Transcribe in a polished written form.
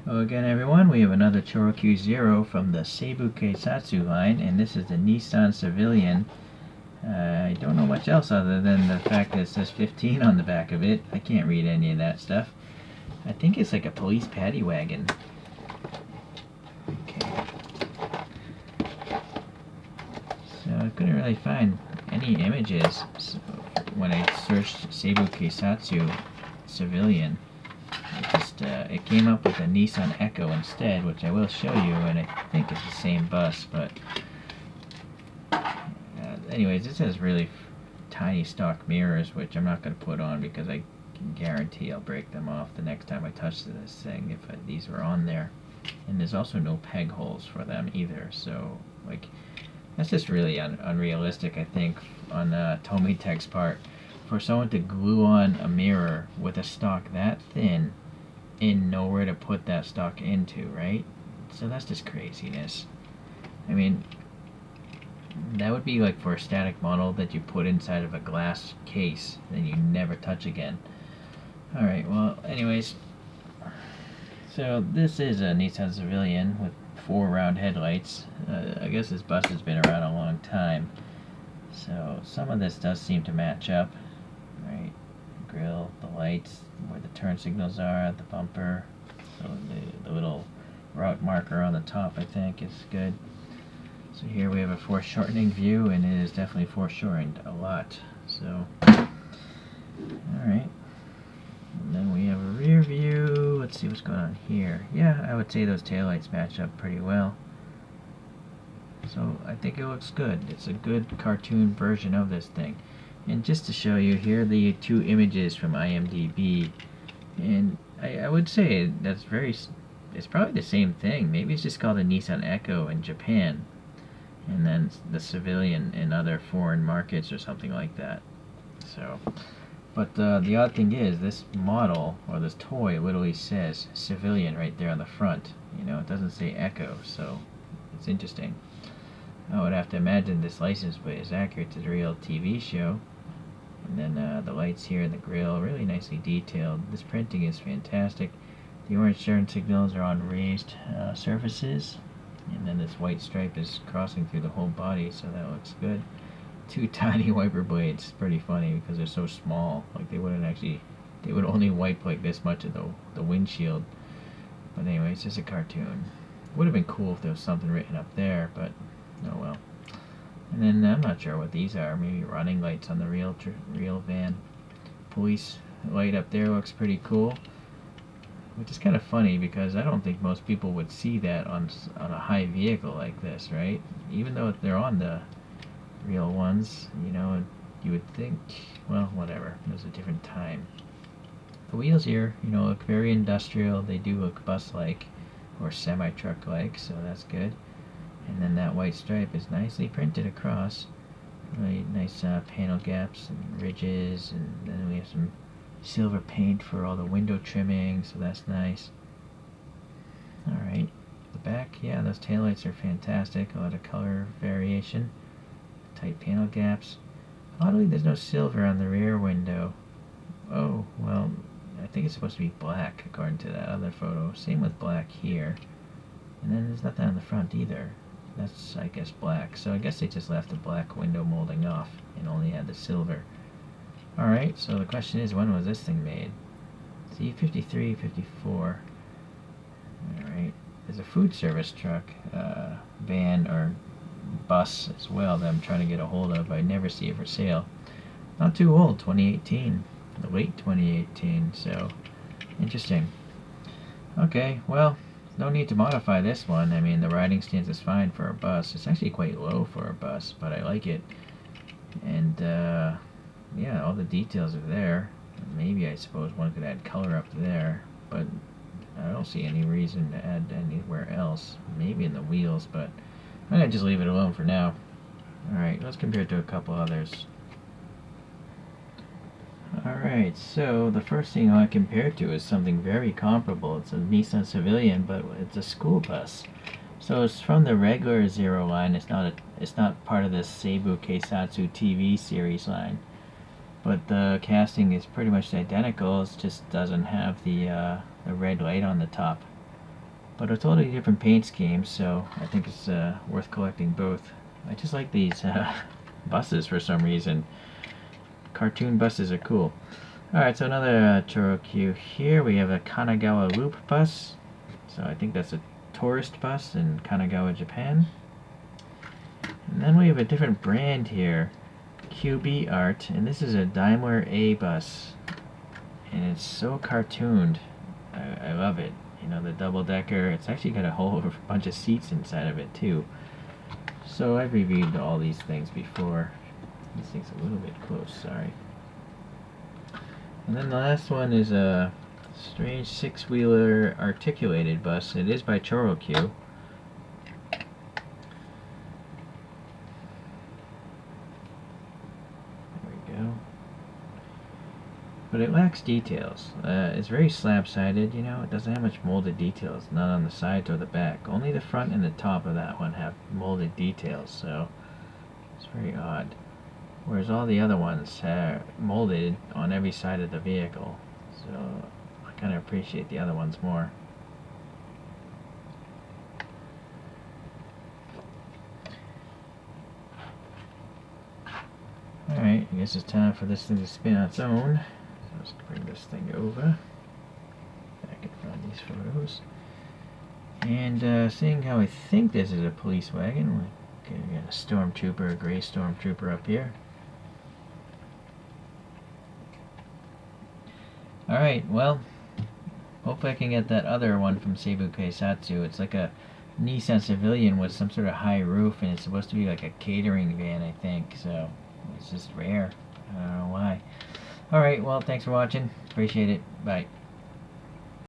Hello again, everyone. We have another ChoroQ Zero from the Seibu Keisatsu line, and this is the Nissan Civilian. I don't know much else other than the fact that it says 15 on the back of it. I can't read any of that stuff. I think it's like a police paddy wagon. Okay. So I couldn't really find any images when I searched Seibu Keisatsu Civilian. It came up with a Nissan Echo instead, which I will show you, and I think it's the same bus, but anyways, this has really tiny stock mirrors, which I'm not going to put on because I can guarantee I'll break them off the next time I touch this thing if these were on there. And there's also no peg holes for them either, so like that's just really unrealistic, I think, on Tomitech's part, for someone to glue on a mirror with a stock that thin and nowhere to put that stock into, right? So that's just craziness. I mean, that would be like for a static model that you put inside of a glass case and you never touch again. Alright, well, anyways, so this is a Nissan Civilian with 4 round headlights. I guess this bus has been around a long time, so some of this does seem to match up, right? Grill, the lights, where the turn signals are, the bumper, so the little route marker on the top, I think, is good. So here we have a foreshortening view, and it is definitely foreshortened a lot. So, alright. And then we have a rear view. Let's see what's going on here. Yeah, I would say those taillights match up pretty well. So I think it looks good. It's a good cartoon version of this thing. And just to show you, here are the 2 images from IMDb. And I would say that's it's probably the same thing. Maybe it's just called a Nissan Echo in Japan, and then the Civilian in other foreign markets or something like that. So, but the odd thing is, this model, or this toy, literally says Civilian right there on the front. You know, it doesn't say Echo, so it's interesting. I would have to imagine this license plate is accurate to the real TV show. And then the lights here in the grill, really nicely detailed. This printing is fantastic. The orange turn signals are on raised surfaces. And then this white stripe is crossing through the whole body, so that looks good. 2 tiny wiper blades, pretty funny because they're so small. Like they would only wipe like this much of the windshield. But anyway, it's just a cartoon. Would have been cool if there was something written up there, but oh well. And then I'm not sure what these are. Maybe running lights on the real van. Police light up there looks pretty cool, which is kind of funny because I don't think most people would see that on a high vehicle like this, right? Even though they're on the real ones, you know, you would think, well, whatever. It was a different time. The wheels here, you know, look very industrial. They do look bus-like or semi-truck-like, so that's good. And then that white stripe is nicely printed across. Really nice panel gaps and ridges, and then we have some silver paint for all the window trimming, so that's nice. Alright, the back, yeah, those taillights are fantastic. A lot of color variation. Tight panel gaps. Oddly, there's no silver on the rear window. Oh, well, I think it's supposed to be black according to that other photo. Same with black here. And then there's nothing on the front either. That's, I guess, black. So I guess they just left the black window molding off and only had the silver. Alright, so the question is, when was this thing made? See, 53, 54. Alright, there's a food service truck, van, or bus as well that I'm trying to get a hold of. I never see it for sale. Not too old, 2018. Late 2018, so interesting. Okay, well, no need to modify this one. I mean, the riding stance is fine for a bus. It's actually quite low for a bus, but I like it. And, yeah, all the details are there. Maybe, I suppose, one could add color up there, but I don't see any reason to add anywhere else. Maybe in the wheels, but I'm going to just leave it alone for now. Alright, let's compare it to a couple others. Alright, so the first thing I want to compare it to is something very comparable. It's a Nissan Civilian, but it's a school bus. So it's from the regular Zero line. It's not part of the Seibu Keisatsu TV series line. But the casting is pretty much identical. It just doesn't have the red light on the top. but a totally different paint scheme, so I think it's worth collecting both. I just like these buses for some reason. Cartoon buses are cool. Alright, so another ChoroQ. Here we have a Kanagawa Loop bus. So I think that's a tourist bus in Kanagawa, Japan. And then we have a different brand here, QB Art, and this is a Daimler A bus. And it's so cartooned. I love it. You know, the double-decker. It's actually got a whole bunch of seats inside of it, too. So I've reviewed all these things before. This thing's a little bit close, sorry. And then the last one is a strange six-wheeler articulated bus. It is by ChoroQ. But it lacks details. It's very slab-sided, you know. It doesn't have much molded details, not on the sides or the back. Only the front and the top of that one have molded details, so it's very odd. Whereas all the other ones are molded on every side of the vehicle, so I kind of appreciate the other ones more. Alright, I guess it's time for this thing to spin on its own. Let's bring this thing over, back in front of these photos. And seeing how I think this is a police wagon, we got a stormtrooper, a gray stormtrooper up here. Alright, well, hopefully I can get that other one from Seibu Keisatsu. It's like a Nissan Civilian with some sort of high roof, and it's supposed to be like a catering van, I think, so it's just rare. I don't know why. Alright, well, thanks for watching. Appreciate it. Bye.